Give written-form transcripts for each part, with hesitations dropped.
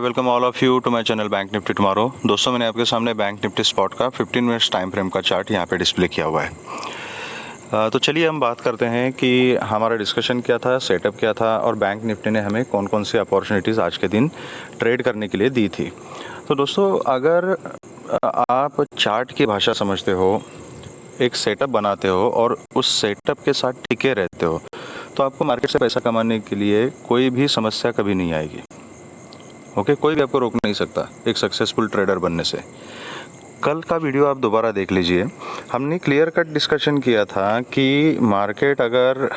Welcome all of you to my channel bank nifty tomorrow. दोस्तों, मैंने आपके सामने बैंक निफ्टी स्पॉट का 15 मिनट्स टाइम फ्रेम का चार्ट यहाँ पे डिस्प्ले किया हुआ है। तो चलिए हम बात करते हैं कि हमारा डिस्कशन क्या था, सेटअप क्या था और बैंक निफ्टी ने हमें कौन कौन सी अपॉर्चुनिटीज़ आज के दिन ट्रेड करने के लिए दी थी। तो दोस्तों, अगर आप चार्ट की भाषा समझते हो, एक सेटअप बनाते हो और उस सेटअप के साथ टिके रहते हो, तो आपको मार्केट से पैसा कमाने के लिए कोई भी समस्या कभी नहीं आएगी। ओके, कोई भी आपको रोक नहीं सकता एक सक्सेसफुल ट्रेडर बनने से। कल का वीडियो आप दोबारा देख लीजिए, हमने क्लियर कट डिस्कशन किया था कि मार्केट अगर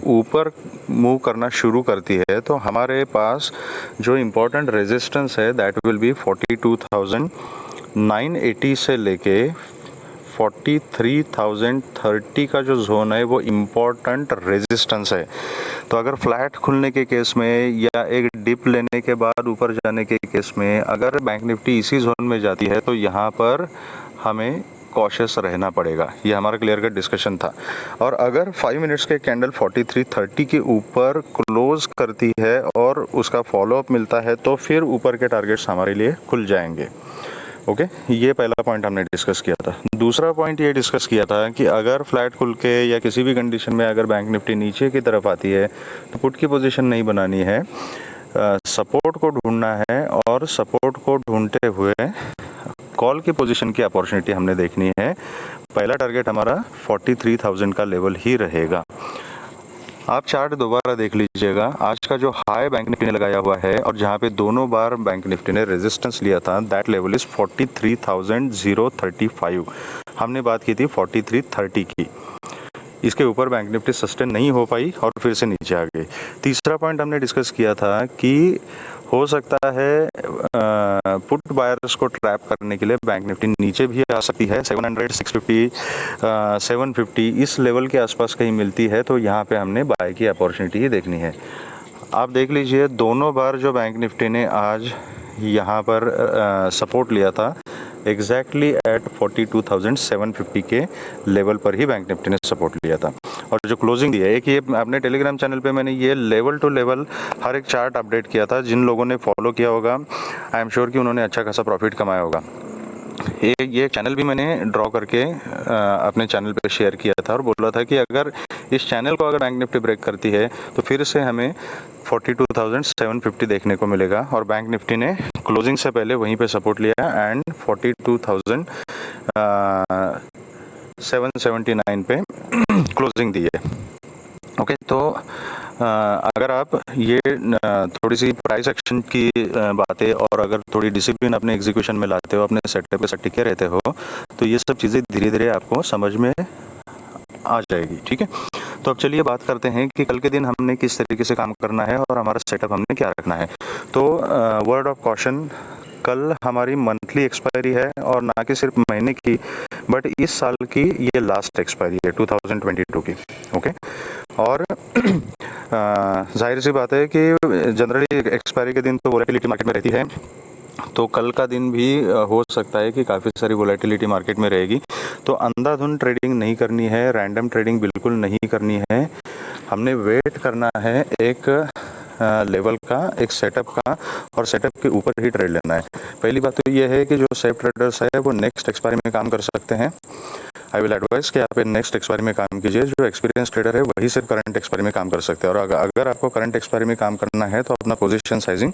ऊपर मूव करना शुरू करती है तो हमारे पास जो इम्पोर्टेंट रेजिस्टेंस है दैट विल बी 42,980 से लेके 43,030 का जो जोन है वो इम्पोर्टेंट रेजिस्टेंस है। तो अगर फ्लैट खुलने के केस में या एक डिप लेने के बाद ऊपर जाने के केस में अगर बैंक निफ्टी इसी जोन में जाती है तो यहाँ पर हमें कॉशियस रहना पड़ेगा। ये हमारा क्लियर कट डिस्कशन था। और अगर 5 मिनट्स के कैंडल 4330 के ऊपर क्लोज करती है और उसका फॉलोअप मिलता है तो फिर ऊपर के टारगेट्स हमारे लिए खुल जाएंगे। ओके, ये पहला पॉइंट हमने डिस्कस किया था। दूसरा पॉइंट ये डिस्कस किया था कि अगर फ्लैट खुल के या किसी भी कंडीशन में अगर बैंक निफ्टी नीचे की तरफ आती है तो पुट की पोजीशन नहीं बनानी है, सपोर्ट को ढूंढना है और सपोर्ट को ढूंढते हुए कॉल की पोजीशन की अपॉर्चुनिटी हमने देखनी है। पहला टारगेट हमारा 43,000 का लेवल ही रहेगा। आप चार्ट दोबारा देख लीजिएगा, आज का जो हाई बैंक निफ्टी ने लगाया हुआ है और जहाँ पे दोनों बार बैंक निफ्टी ने रेजिस्टेंस लिया था दैट लेवल इज 43,035। हमने बात की थी 4330 की। इसके ऊपर बैंक निफ्टी सस्टेन नहीं हो पाई और फिर से नीचे आ गई। तीसरा पॉइंट हमने डिस्कस किया था कि हो सकता है पुट बायर्स को ट्रैप करने के लिए बैंक निफ्टी नीचे भी आ सकती है। 700, 650, 750 इस लेवल के आसपास कहीं मिलती है तो यहाँ पे हमने बाय की अपॉर्चुनिटी ही देखनी है। आप देख लीजिए, दोनों बार जो बैंक निफ्टी ने आज यहाँ पर सपोर्ट लिया था एग्जैक्टली एट 42,750 के लेवल पर ही बैंक निफ्टी ने सपोर्ट लिया था। और जो क्लोजिंग दी है, एक ये अपने टेलीग्राम चैनल पे मैंने ये लेवल टू लेवल हर एक चार्ट अपडेट किया था। जिन लोगों ने फॉलो किया होगा आई एम श्योर कि उन्होंने अच्छा खासा प्रॉफिट कमाया होगा। ये चैनल भी मैंने ड्रॉ करके अपने चैनल पे शेयर किया था और बोला था कि अगर इस चैनल को अगर बैंक निफ्टी ब्रेक करती है तो फिर से हमें 42,750 देखने को मिलेगा। और बैंक निफ्टी ने क्लोजिंग से पहले वहीं पे सपोर्ट लिया एंड 42,779 पे क्लोजिंग दी है। ओके, तो अगर आप ये थोड़ी सी प्राइस एक्शन की बातें और अगर थोड़ी डिसिप्लिन अपने एग्जीक्यूशन में लाते हो, अपने सेटअप के साथ टिके रहते हो तो ये सब चीज़ें धीरे धीरे आपको समझ में आ जाएगी। ठीक है, तो अब चलिए बात करते हैं कि कल के दिन हमने किस तरीके से काम करना है और हमारा सेटअप हमने क्या रखना है। तो वर्ड ऑफ कॉशन, कल हमारी मंथली एक्सपायरी है और ना कि सिर्फ महीने की बट इस साल की ये लास्ट एक्सपायरी है 2022 की। ओके, और जाहिर सी बात है कि जनरली एक्सपायरी के दिन तो वोलेटिलिटी मार्केट में रहती है, तो कल का दिन भी हो सकता है कि काफ़ी सारी वोलेटिलिटी मार्केट में रहेगी। तो अंधाधुंध ट्रेडिंग नहीं करनी है, रैंडम ट्रेडिंग बिल्कुल नहीं करनी है। हमने वेट करना है एक लेवल का, एक सेटअप का, और सेटअप के ऊपर ही ट्रेड लेना है। पहली बात तो ये है कि जो सेफ ट्रेडर्स है वो नेक्स्ट एक्सपायरी में काम कर सकते हैं। आई विल एडवाइस कि आप नेक्स्ट एक्सपायरी में काम कीजिए। जो एक्सपीरियंस ट्रेडर है वही सिर्फ करंट एक्सपायरी में काम कर सकते हैं। और अगर आपको करंट एक्सपायरी में काम करना है तो अपना पोजीशन साइजिंग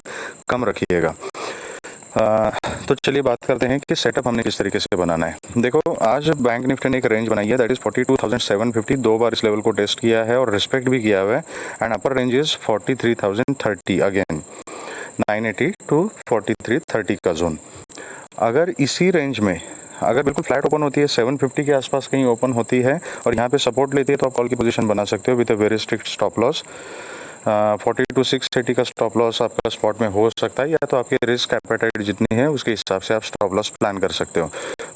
कम रखिएगा। तो चलिए बात करते हैं कि सेटअप हमने किस तरीके से बनाना है। देखो, आज बैंक निफ्टी ने एक रेंज बनाई है दैट इज 42,750। 2 बार इस लेवल को टेस्ट किया है और रिस्पेक्ट भी किया हुआ है and upper range is 43,030 again 980 to 4330 का जोन। अगर इसी रेंज में अगर बिल्कुल फ्लैट ओपन होती है, 750 के आसपास कहीं ओपन होती है और यहाँ पे सपोर्ट लेती है तो आप कॉल की पोजीशन बना सकते हो with a very strict stop loss. 42,680 का स्टॉप लॉस आपका स्पॉट में हो सकता है, या तो आपकी रिस्क एपेटाइट जितनी है उसके हिसाब से आप स्टॉप लॉस प्लान कर सकते हो।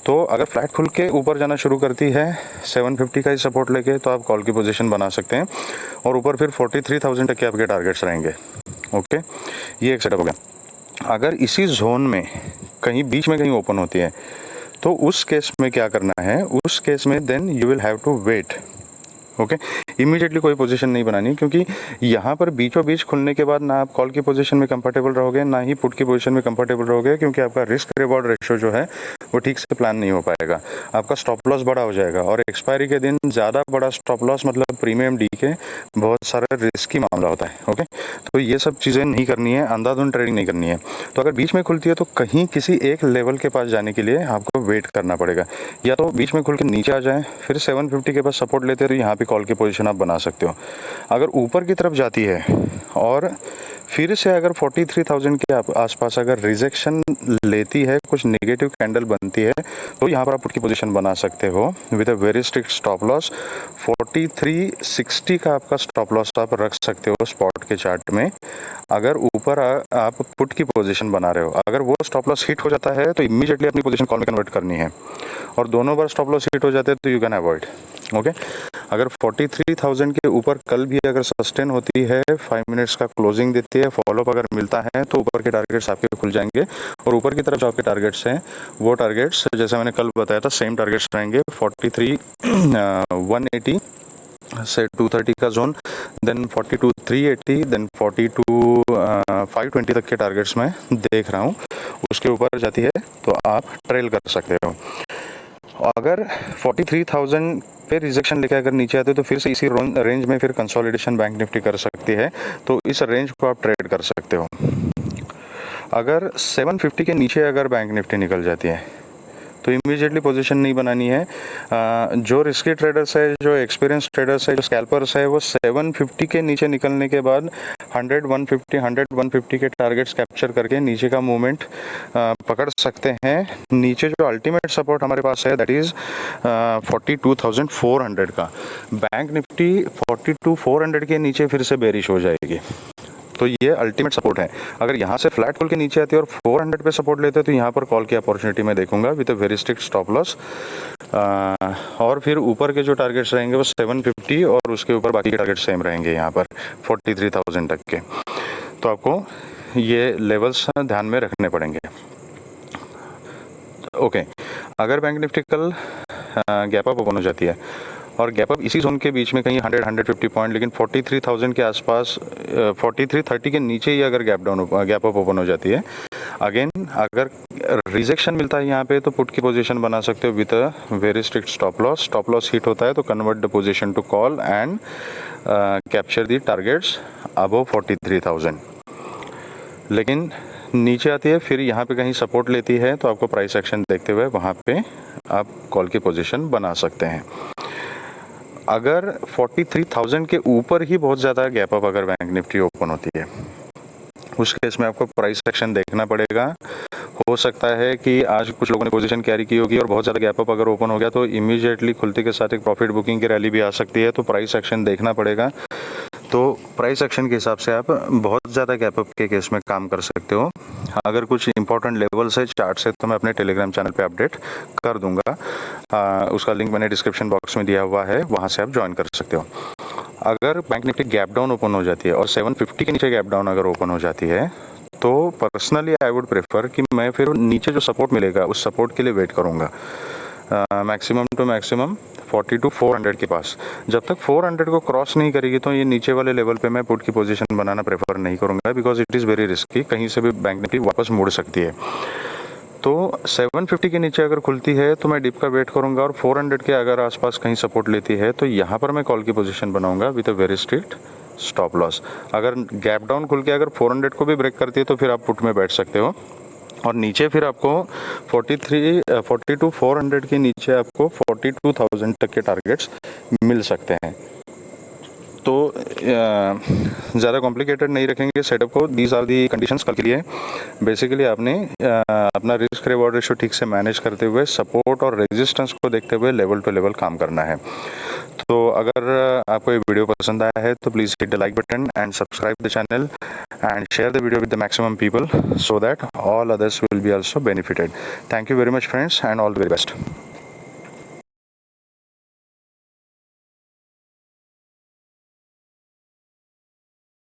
तो अगर फ्लैट खुल के ऊपर जाना शुरू करती है 750 का ही सपोर्ट लेके तो आप कॉल की पोजीशन बना सकते हैं और ऊपर फिर 43,000 तक के आपके टारगेट्स रहेंगे। ओके, ये एक सेटअप हो गया। अगर इसी जोन में कहीं बीच में कहीं ओपन होती है तो उस केस में क्या करना है, उस केस में then you will have to wait. Okay, immediately कोई पोजीशन नहीं बनानी, क्योंकि यहाँ पर बीचों बीच खुलने के बाद ना आप कॉल की पोजीशन में कंफर्टेबल रहोगे, ना ही पुट की पोजीशन में कंफर्टेबल रहोगे, क्योंकि आपका रिस्क रिवॉर्ड रेशियो जो है वो ठीक से प्लान नहीं हो पाएगा। आपका स्टॉप लॉस बड़ा हो जाएगा, और एक्सपायरी के दिन ज़्यादा बड़ा स्टॉप लॉस मतलब प्रीमियम डी के बहुत सारा रिस्की मामला होता है। ओके, तो ये सब चीज़ें नहीं करनी है, अंधाधुंध ट्रेडिंग नहीं करनी है। तो अगर बीच में खुलती है तो कहीं किसी एक लेवल के पास जाने के लिए आपको वेट करना पड़ेगा, या तो बीच में खुल के नीचे आ जाए, फिर 750 के पास सपोर्ट लेते हैं तो यहाँ पे कॉल की पोजीशन आप बना सकते हो। अगर ऊपर की तरफ जाती है और फिर से अगर 43,000 के आसपास अगर रिजेक्शन लेती है, कुछ नेगेटिव कैंडल बनती है, तो यहाँ पर आप पुट की पोजीशन बना सकते हो with a very strict stop loss. 4360 का आपका स्टॉप लॉस आप रख सकते हो स्पॉट के चार्ट में, अगर ऊपर आप पुट की पोजीशन बना रहे हो। अगर वो स्टॉप लॉस हिट हो जाता है तो इमीडिएटली अपनी पोजीशन कॉल में कन्वर्ट करनी है, और दोनों बार स्टॉप लॉस हिट हो जाते हैं तो यू कैन अवॉइड। ओके, अगर 43,000 के ऊपर कल भी अगर सस्टेन होती है, 5 मिनट्स का क्लोजिंग देती है, फॉलोअप अगर मिलता है, तो ऊपर के टारगेट्स आपके खुल जाएंगे, और ऊपर की तरफ जो आपके टारगेट्स हैं वो टारगेट्स जैसे मैंने कल बताया था सेम टारगेट्स रहेंगे। 43 180 से 230 का जोन, देन 42 380, देन 42 520 तक के टारगेट्स मैं देख रहा हूँ। उसके ऊपर जाती है तो आप ट्रेल कर सकते हो। अगर 43,000 पे रिजेक्शन लेके अगर नीचे आते तो फिर से इसी रेंज में फिर कंसोलिडेशन बैंक निफ्टी कर सकती है, तो इस रेंज को आप ट्रेड कर सकते हो। अगर 750 के नीचे अगर बैंक निफ्टी निकल जाती है तो इमीडिएटली पोजीशन नहीं बनानी है। जो रिस्की ट्रेडर्स है, जो एक्सपीरियंस ट्रेडर्स है, जो स्कैल्पर्स है, वो 750 के नीचे निकलने के बाद 100 150 के टारगेट्स कैप्चर करके नीचे का मूवमेंट पकड़ सकते हैं। नीचे जो अल्टीमेट सपोर्ट हमारे पास है दैट इज़ 42,400 का। बैंक निफ्टी 42,400 के नीचे फिर से बेरिश हो जाएगी, तो ये अल्टीमेट सपोर्ट है। अगर यहाँ से फ्लैट खोल के नीचे आती है और 400 पे सपोर्ट लेते हैं तो यहाँ पर कॉल की अपॉर्चुनिटी मैं देखूंगा with a very strict stop loss. और फिर ऊपर के जो टारगेट्स रहेंगे वो 750 और उसके ऊपर बाकी के टारगेट सेम रहेंगे यहाँ पर 43,000 तक के। तो आपको ये लेवल्स ध्यान में रखने पड़ेंगे। ओके, अगर बैंक निफ्टी कल गैप अप ओपन हो जाती है और गैप अप इसी जोन के बीच में कहीं 100-150 पॉइंट, लेकिन 43,000 के आसपास 4330 के नीचे ही अगर गैप अप ओपन हो जाती है, अगेन अगर रिजेक्शन मिलता है यहाँ पे तो पुट की पोजीशन बना सकते हो with a very strict stop loss. Stop loss hit होता है तो convert the position to call and capture the targets above 43,000। लेकिन नीचे आती है फिर यहाँ पे कहीं सपोर्ट लेती है तो आपको प्राइस एक्शन देखते हुए वहाँ पे आप कॉल की पोजीशन बना सकते हैं। अगर 43,000 के ऊपर ही बहुत ज़्यादा गैप अप अगर बैंक निफ्टी ओपन होती है, उस केस में आपको प्राइस एक्शन देखना पड़ेगा। हो सकता है कि आज कुछ लोगों ने पोजीशन कैरी की होगी और बहुत ज़्यादा गैप अप अगर ओपन हो गया तो इमीडिएटली खुलते के साथ एक प्रॉफिट बुकिंग की रैली भी आ सकती है, तो प्राइस एक्शन देखना पड़ेगा। तो प्राइस एक्शन के हिसाब से आप बहुत ज़्यादा गैप अप के केस में काम कर सकते हो। अगर कुछ इंपॉर्टेंट लेवल्स है चार्ट से तो मैं अपने टेलीग्राम चैनल पे अपडेट कर दूंगा, उसका लिंक मैंने डिस्क्रिप्शन बॉक्स में दिया हुआ है, वहाँ से आप ज्वाइन कर सकते हो। अगर bank Nifty gap down open हो जाती है और 750 के नीचे गैप डाउन अगर ओपन हो जाती है तो पर्सनली आई वुड प्रेफर कि मैं फिर नीचे जो सपोर्ट मिलेगा उस सपोर्ट के लिए वेट करूँगा, मैक्सिमम टू मैक्सिमम 42,400 के पास। जब तक 400 को क्रॉस नहीं करेगी तो ये नीचे वाले लेवल पे मैं पुट की पोजीशन बनाना प्रेफर नहीं करूँगा, because it is very risky, कहीं से भी बैंक निफ्टी वापस मुड़ सकती है। तो 750 के नीचे अगर खुलती है तो मैं डिप का वेट करूँगा, और 400 के अगर आसपास कहीं सपोर्ट लेती है तो यहाँ पर मैं कॉल की पोजीशन बनाऊँगा with a very strict stop loss. अगर गैप डाउन खुल के अगर 400 को भी ब्रेक करती है तो फिर आप पुट में बैठ सकते हो, और नीचे फिर आपको 42,400 के नीचे आपको 42,000 तक के टारगेट्स मिल सकते हैं। तो ज़्यादा कॉम्प्लिकेटेड नहीं रखेंगे सेटअप को। दीज आर दी कंडीशंस कल के लिए। बेसिकली आपने अपना रिस्क रिवॉर्ड रेशियो ठीक से मैनेज करते हुए सपोर्ट और रेजिस्टेंस को देखते हुए लेवल टू लेवल काम करना है। तो अगर आपको ये वीडियो पसंद आया है तो please hit the like button and subscribe the channel and share the video with the maximum people so that all others will be also benefited. Thank you very much friends and all the very best.